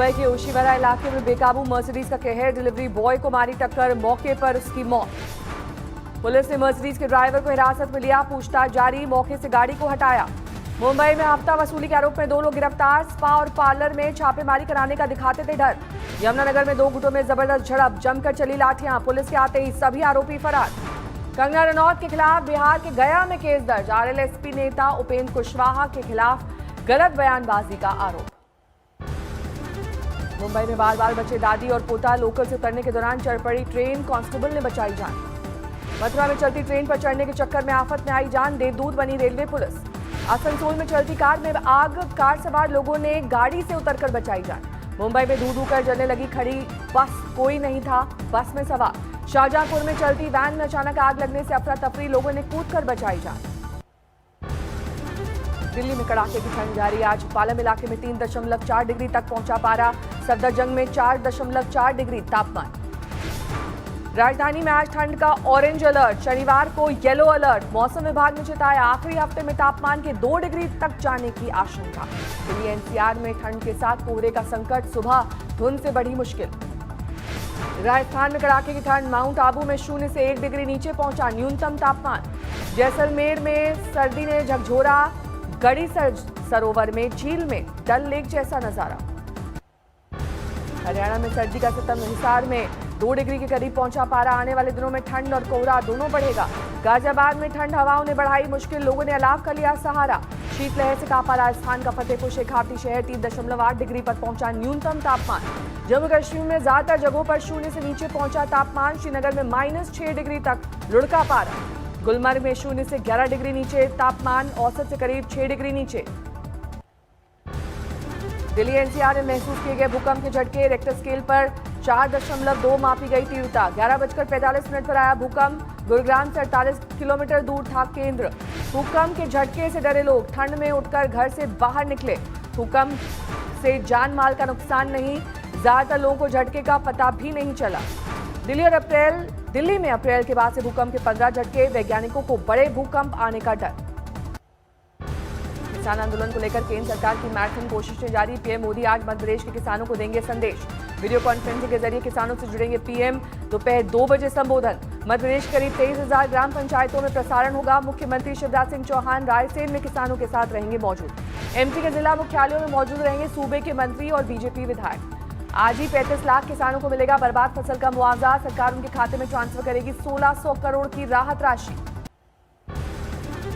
मुंबई के ओशीवारा इलाके में बेकाबू मर्सिडीज का कहर, डिलीवरी बॉय को मारी टक्कर, मौके पर उसकी मौत। पुलिस ने मर्सिडीज के ड्राइवर को हिरासत में लिया, पूछताछ जारी, मौके से गाड़ी को हटाया। मुंबई में हफ्ता वसूली के आरोप में 2 लोग गिरफ्तार, स्पा और पार्लर में छापेमारी कराने का दिखाते थे डर। यमुनानगर में 2 गुटों में जबरदस्त झड़प, जमकर चली लाठियां, पुलिस के आते ही सभी आरोपी फरार। कंगना रनौत के खिलाफ बिहार के गया में केस दर्ज, आरएलएसपी नेता उपेंद्र कुशवाहा के खिलाफ गलत बयानबाजी का आरोप। मुंबई में बार बार बचे दादी और पोता, लोकल से उतरने के दौरान चढ़ पड़ी ट्रेन, कांस्टेबल ने बचाई जान। मथुरा में चलती ट्रेन पर चढ़ने के चक्कर में आफत में आई जान, देवदूत बनी रेलवे पुलिस। आसनसोल में चलती कार में आग, कार सवार लोगों ने गाड़ी से उतरकर बचाई जान। मुंबई में धू धू कर जलने लगी खड़ी बस, कोई नहीं था बस में सवार। शाहजहांपुर में चलती वैन में अचानक आग लगने से अफरा तफरी, लोगों ने कूदकर बचाई जान। दिल्ली में कड़ाके की ठंड जारी, आज पालम इलाके में 3.4 डिग्री तक पहुंचा पारा, सफदरजंग में 4.4 डिग्री तापमान। राजधानी में आज ठंड का ऑरेंज अलर्ट, शनिवार को येलो अलर्ट। मौसम विभाग ने चेताया, आखिरी हफ्ते में तापमान के 2 डिग्री तक जाने की आशंका। दिल्ली एनसीआर में ठंड के साथ कोहरे का संकट, सुबह धुंध से बढ़ी मुश्किल। राजस्थान में कड़ाके की ठंड, माउंट आबू में 0 से 1 डिग्री नीचे पहुंचा न्यूनतम तापमान। जैसलमेर में सर्दी ने झकझोरा, गड़ी सरोवर में झील में डल लेक जैसा नजारा। हरियाणा में सर्दी का सितम, हिसार में 2 डिग्री के करीब पहुंचा पारा। आने वाले दिनों में ठंड और कोहरा दोनों बढ़ेगा। गाजियाबाद में ठंड हवाओं ने बढ़ाई मुश्किल, लोगों ने अलाव का लिया सहारा। शीतलहर से कांपा राजस्थान का फतेहपुर शेखावटी शहर, 3.8 डिग्री पर पहुंचा न्यूनतम तापमान। जम्मू कश्मीर में ज्यादातर जगहों पर 0 से नीचे पहुंचा तापमान। श्रीनगर में -6 डिग्री तक लुढ़का पारा। गुलमर्ग में 0 से 11 डिग्री नीचे तापमान, औसत से करीब 6 डिग्री नीचे। दिल्ली एनसीआर में महसूस किए गए भूकंप के झटके, रेक्टर स्केल पर 4.2 मापी गई तीव्रता। 11:45 पर आया भूकंप, गुरुग्राम से 48 किलोमीटर दूर था केंद्र। भूकंप के झटके से डरे लोग ठंड में उठकर घर से बाहर निकले। भूकंप से जान माल का नुकसान नहीं, ज्यादातर लोगों को झटके का पता भी नहीं चला। दिल्ली में अप्रैल के बाद से भूकंप के 15 झटके, वैज्ञानिकों को बड़े भूकंप आने का डर। किसान आंदोलन को लेकर केंद्र सरकार की मैराथन कोशिशें जारी, पीएम मोदी आज मध्य प्रदेश के किसानों को देंगे संदेश। वीडियो कॉन्फ्रेंसिंग के जरिए किसानों से जुड़ेंगे पीएम, दोपहर 2 बजे संबोधन। मध्य प्रदेश के करीब 23,000 ग्राम पंचायतों में प्रसारण होगा। मुख्यमंत्री शिवराज सिंह चौहान रायसेन में किसानों के साथ रहेंगे मौजूद। एमपी के जिला मुख्यालयों में मौजूद रहेंगे सूबे के मंत्री और बीजेपी विधायक। आज ही 35 लाख किसानों को मिलेगा बर्बाद फसल का मुआवजा, सरकार उनके खाते में ट्रांसफर करेगी 1600 करोड़ की राहत राशि।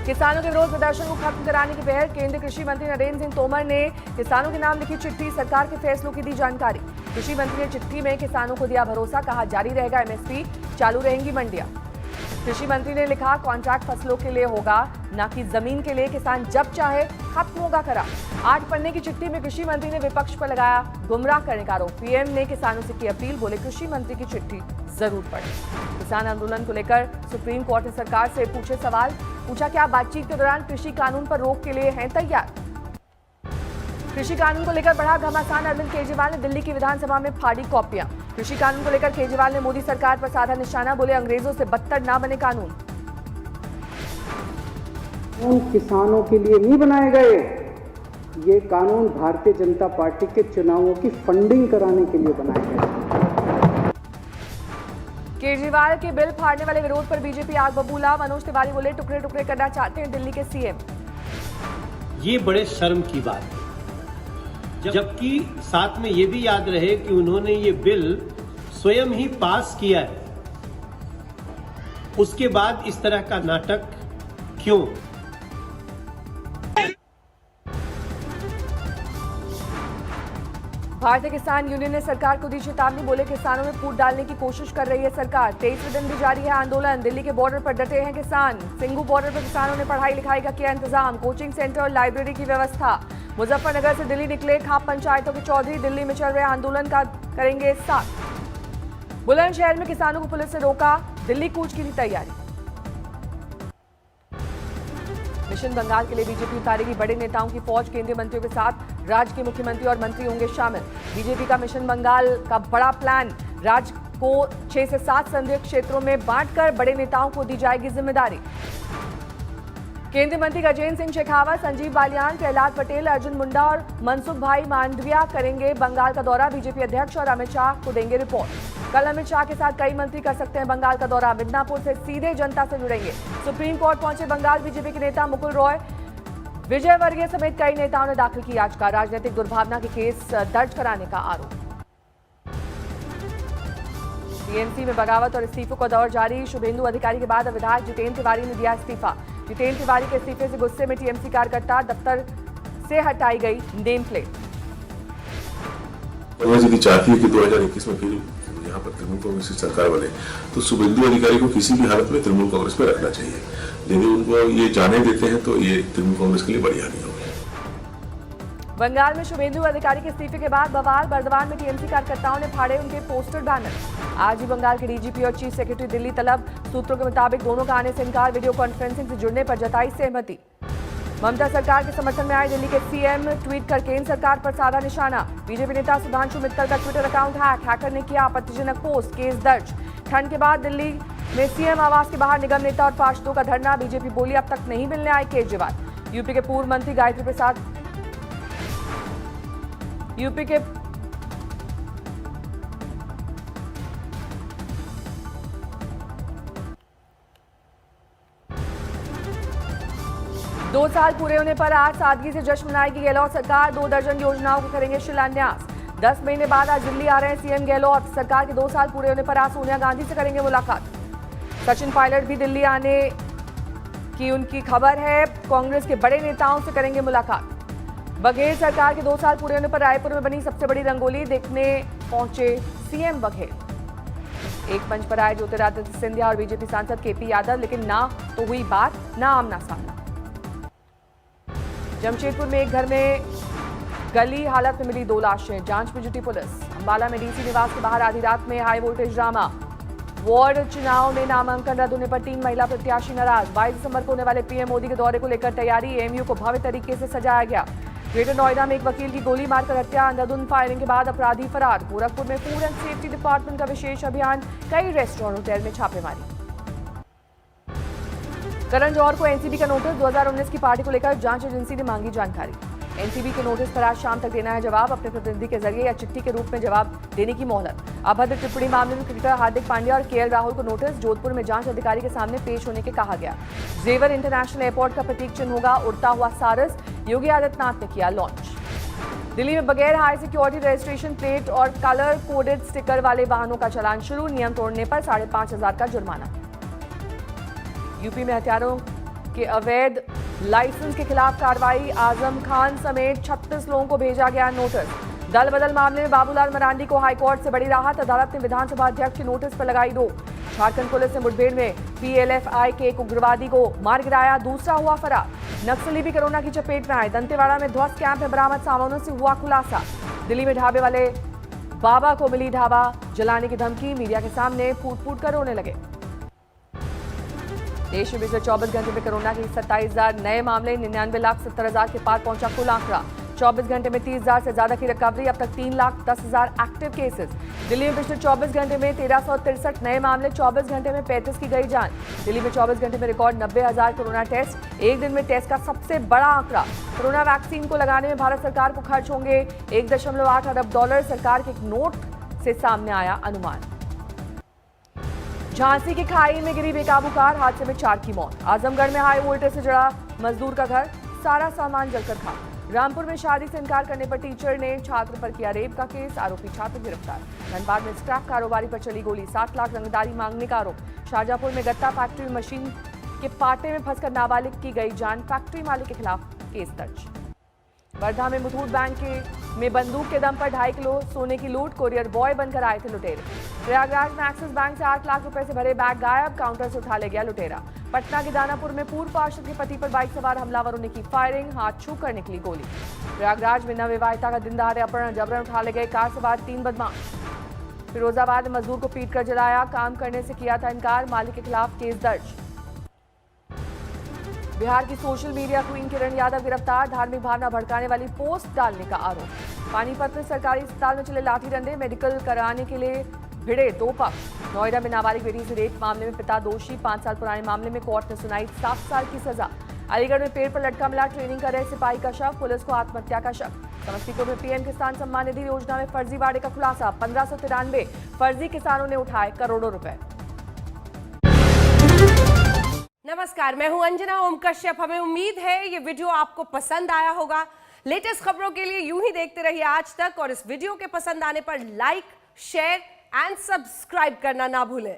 किसानों के विरोध प्रदर्शन को खत्म कराने की पहल, केंद्रीय कृषि मंत्री नरेंद्र सिंह तोमर ने किसानों के नाम लिखी चिट्ठी, सरकार के फैसलों की दी जानकारी। कृषि मंत्री ने चिट्ठी में किसानों को दिया भरोसा, कहा जारी रहेगा एमएसपी, चालू रहेंगी मंडियां। कृषि मंत्री ने लिखा, कॉन्ट्रैक्ट फसलों के लिए होगा, न कि जमीन के लिए, किसान जब चाहे खत्म होगा करा। 8 पन्ने की चिट्ठी में कृषि मंत्री ने विपक्ष पर लगाया गुमराह करने का आरोप। पीएम ने किसानों से की अपील, बोले कृषि मंत्री की चिट्ठी जरूर पढ़े। किसान आंदोलन को लेकर सुप्रीम कोर्ट ने सरकार से पूछे सवाल, पूछा क्या बातचीत के दौरान कृषि कानून पर रोक के लिए हैं तैयार। कृषि कानून को लेकर बढ़ा घमासान, अरविंद केजरीवाल ने दिल्ली की विधानसभा में फाड़ी कॉपियां। कृषि कानून को लेकर केजरीवाल ने मोदी सरकार पर साधा निशाना, बोले अंग्रेजों से बदतर ना बने कानून। किसानों के लिए नहीं बनाए गए, ये कानून भारतीय जनता पार्टी के चुनावों की फंडिंग कराने के लिए बनाए गए। केजरीवाल के बिल फाड़ने वाले विरोध पर बीजेपी आग बबूला, मनोज तिवारी बोले टुकड़े टुकड़े करना चाहते हैं दिल्ली के सीएम। ये बड़े शर्म की बात है, जबकि साथ में ये भी याद रहे कि उन्होंने ये बिल स्वयं ही पास किया है। उसके बाद इस तरह का नाटक क्यों? भारतीय किसान यूनियन ने सरकार को दी चेतावनी, बोले किसानों में फूट डालने की कोशिश कर रही है सरकार। 23वें दिन भी जारी है आंदोलन, दिल्ली के बॉर्डर पर डटे हैं किसान। सिंघू बॉर्डर पर किसानों ने पढ़ाई लिखाई का किया इंतजाम, कोचिंग सेंटर और लाइब्रेरी की व्यवस्था। मुजफ्फरनगर से दिल्ली निकले खाप पंचायतों के चौधरी, दिल्ली में चल रहे आंदोलन का करेंगे साथ। बुलंदशहर में किसानों को पुलिस ने रोका, दिल्ली कूच की थी तैयारी। मिशन बंगाल के लिए बीजेपी उतारेगी बड़े नेताओं की फौज, केंद्रीय मंत्रियों के साथ राज्य के मुख्यमंत्री और मंत्री होंगे शामिल। बीजेपी का मिशन बंगाल का बड़ा प्लान, राज्य को 6 से 7 संदिग्ध क्षेत्रों में बांटकर बड़े नेताओं को दी जाएगी जिम्मेदारी। केंद्रीय मंत्री गजेंद्र सिंह शेखावत, संजीव बालियान, प्रहलाद पटेल, अर्जुन मुंडा और मनसुख भाई मांडविया करेंगे बंगाल का दौरा। बीजेपी अध्यक्ष और अमित शाह को देंगे रिपोर्ट। कल अमित शाह के साथ कई मंत्री कर सकते हैं बंगाल का दौरा। मिदनापुर से सीधे जनता से जुड़ेंगे। सुप्रीम कोर्ट पहुंचे बंगाल बीजेपी के नेता मुकुल रॉय, विजय वर्गीय समेत कई नेताओं ने दाखिल की याचिका। राजनीतिक दुर्भावना के केस दर्ज कराने का आरोप। टीएमसी में बगावत और इस्तीफों का दौर जारी। शुभेंदु अधिकारी के बाद विधायक जितेंद्र तिवारी ने दिया इस्तीफा। जितेंद्र तिवारी के इस्तीफे से गुस्से में टीएमसी कार्यकर्ता, दफ्तर से हटाई गई नेम प्लेट। कांग्रेस यदि चाहती है कि 2021 में फिर यहाँ पर तृणमूल कांग्रेस की सरकार बने तो शुभेंदु अधिकारी को किसी भी हालत में तृणमूल कांग्रेस में रखना चाहिए। यदि उनको ये जाने देते हैं तो ये तृणमूल कांग्रेस के लिए बड़ी हानि होगी। बंगाल में शुभेंदु अधिकारी के इस्तीफे के बाद बवाल। बर्दवान में टीएमसी कार्यकर्ताओं ने फाड़े उनके पोस्टर बैनर। आज ही बंगाल के डीजीपी और चीफ सेक्रेटरी दिल्ली तलब। सूत्रों के मुताबिक दोनों का आने से इनकार। वीडियो कॉन्फ्रेंसिंग से जुड़ने पर जताई सहमति। ममता सरकार के समर्थन में आए दिल्ली के सीएम, ट्वीट कर केंद्र सरकार पर साधा निशाना। बीजेपी नेता सुधांशु मित्तल का ट्विटर अकाउंट हैकर ने किया आपत्तिजनक पोस्ट, केस दर्ज। ठंड के बाद दिल्ली में सीएम आवास के बाहर निगम नेता और पार्षदों का धरना। बीजेपी बोली अब तक नहीं मिलने आए केजरीवाल। यूपी के पूर्व मंत्री गायत्री प्रसाद, यूपी के 2 साल पूरे होने पर आज सादगी से जश्न मनाएगी गहलोत सरकार। 2 दर्जन योजनाओं को करेंगे शिलान्यास। 10 महीने बाद आज दिल्ली आ रहे हैं सीएम गहलोत। सरकार के 2 साल पूरे होने पर आज सोनिया गांधी से करेंगे मुलाकात। सचिन पायलट भी दिल्ली आने की उनकी खबर है। कांग्रेस के बड़े नेताओं से करेंगे मुलाकात। बघेल सरकार के 2 साल पूरे होने पर रायपुर में बनी सबसे बड़ी रंगोली देखने पहुंचे सीएम बघेल। एक मंच पर आए ज्योतिरादित्य सिंधिया और बीजेपी सांसद केपी यादव, लेकिन ना तो हुई बात, ना आमना सामना। जमशेदपुर में एक घर में गली हालत में मिली 2 लाशें, जांच में जुटी पुलिस। अंबाला में डीसी निवास के बाहर आधी रात में हाई वोल्टेज ड्रामा। वार्ड चुनाव में नामांकन रद्द होने पर 3 महिला प्रत्याशी नाराज। 22 दिसंबर को होने वाले पीएम मोदी के दौरे को लेकर तैयारी। एएमयू को भव्य तरीके से सजाया गया। ग्रेटर नोएडा में एक वकील की गोली मारकर हत्या। अंधाधुंध फायरिंग के बाद अपराधी फरार। गोरखपुर में फूड एंड सेफ्टी डिपार्टमेंट का विशेष अभियान, कई रेस्टोरेंट होटल में छापेमारी। करण जौहर को एनसीबी का नोटिस। 2019 की पार्टी को लेकर जांच एजेंसी ने मांगी जानकारी। एनसीबी के नोटिस पर आज शाम तक देना है जवाब। अपने प्रतिनिधि के जरिए या चिट्ठी के रूप में जवाब देने की मोहलत। अभद्र टिप्पणी मामले में क्रिकेटर हार्दिक पांड्या और केएल राहुल को नोटिस। जोधपुर में जांच अधिकारी के सामने पेश होने के कहा गया। जेवर इंटरनेशनल एयरपोर्ट का प्रतीक चिन्ह होगा उड़ता हुआ सारस। योगी आदित्यनाथ ने किया लॉन्च। दिल्ली में बगैर हाई सिक्योरिटी रजिस्ट्रेशन प्लेट और कलर कोडेड स्टिकर वाले वाहनों का चालान शुरू। नियम तोड़ने पर 5,500 का जुर्माना। यूपी में हथियारों के अवैध लाइसेंस के खिलाफ कार्रवाई। आजम खान समेत 36 लोगों को भेजा गया नोटिस। दल बदल मामले में बाबूलाल मरांडी को हाईकोर्ट से बड़ी राहत। अदालत ने विधानसभा अध्यक्ष के नोटिस पर लगाई रोक। झारखंड पुलिस ने मुठभेड़ में पीएलएफआई के एक उग्रवादी को मार गिराया, दूसरा हुआ फरार। नक्सली भी कोरोना की चपेट में आए। दंतेवाड़ा में ध्वस्त कैंप में बरामद सामानों से हुआ खुलासा। दिल्ली में ढाबे वाले बाबा को मिली ढाबा जलाने की धमकी। मीडिया के सामने फूट फूट कर रोने लगे। देश में पिछले 24 घंटे में कोरोना के 27,000 नए मामले। 99,70,000 के पार पहुंचा कुल आंकड़ा। 24 घंटे में 30,000 से ज्यादा की रिकवरी। अब तक 3,10,000 एक्टिव केसेस। दिल्ली में पिछले 24 घंटे में 1,363 नए मामले। 24 घंटे में 35 की गई जान। दिल्ली में 24 घंटे में रिकॉर्ड 90,000 कोरोना टेस्ट। एक दिन में टेस्ट का सबसे बड़ा आंकड़ा। कोरोना वैक्सीन को लगाने में भारत सरकार को खर्च होंगे $1.8 अरब। सरकार के एक नोट से सामने आया अनुमान। झांसी की खाई में गिरी बेकाबू कार, हादसे में 4 की मौत। आजमगढ़ में हाई वोल्टेज से जड़ा मजदूर का घर, सारा सामान जलकर खाक। रामपुर में शादी से इनकार करने पर टीचर ने छात्र पर किया रेप का केस। आरोपी छात्र गिरफ्तार। धनबाद में स्क्रैप कारोबारी पर चली गोली। 7 लाख रंगदारी मांगने का आरोप। शाहजहांपुर में गत्ता फैक्ट्री में मशीन के पाटे में फंसकर नाबालिग की गई जान। फैक्ट्री मालिक के खिलाफ केस दर्ज। वर्धा में मुथूट बैंक में बंदूक के दम पर 2.5 किलो सोने की लूट। कोरियर बॉय बनकर आए थे लुटेरे। प्रयागराज में एक्सिस बैंक से 8 लाख रुपए से भरे बैग गायब। काउंटर से उठा ले गया लुटेरा। पटना के दानापुर में पूर्व पार्षद के पति पर बाइक सवार हमलावरों ने की फायरिंग, हाथ छू कर निकली गोली। प्रयागराज में नवविवाहिता का दिन दहाड़े अपहरण, जबरन उठा ले गए कार सवार 3 बदमाश। फिरोजाबाद में मजदूर को पीट कर जलाया, काम करने से किया था इनकार, मालिक के खिलाफ केस दर्ज। बिहार की social media queen Kiran Yadav गिरफ्तार। धार्मिक भावना भड़काने वाली पोस्ट डालने का आरोप। पानीपत में सरकारी अस्पताल में चले लाठी डंडे, मेडिकल कराने के लिए भिड़े 2 पक्ष। नोएडा में नाबालिग बेटी से रेप मामले में पिता दोषी, 5 साल पुराने मामले में कोर्ट ने सुनाई 7 साल की सजा। अलीगढ़ में पेड़ पर लटका मिला ट्रेनिंग कर रहे सिपाही का शव, पुलिस को आत्महत्या का शक। समस्तीपुर में पीएम किसान सम्मान निधि योजना में फर्जीवाड़े का खुलासा, 1593 फर्जी किसानों ने उठाए करोड़ों रुपए। नमस्कार, मैं हूं अंजना ओम कश्यप। हमें उम्मीद है ये वीडियो आपको पसंद आया होगा। लेटेस्ट खबरों के लिए यूं ही देखते रहिए आज तक, और इस वीडियो के पसंद आने पर लाइक, शेयर एंड सब्सक्राइब करना ना भूलें।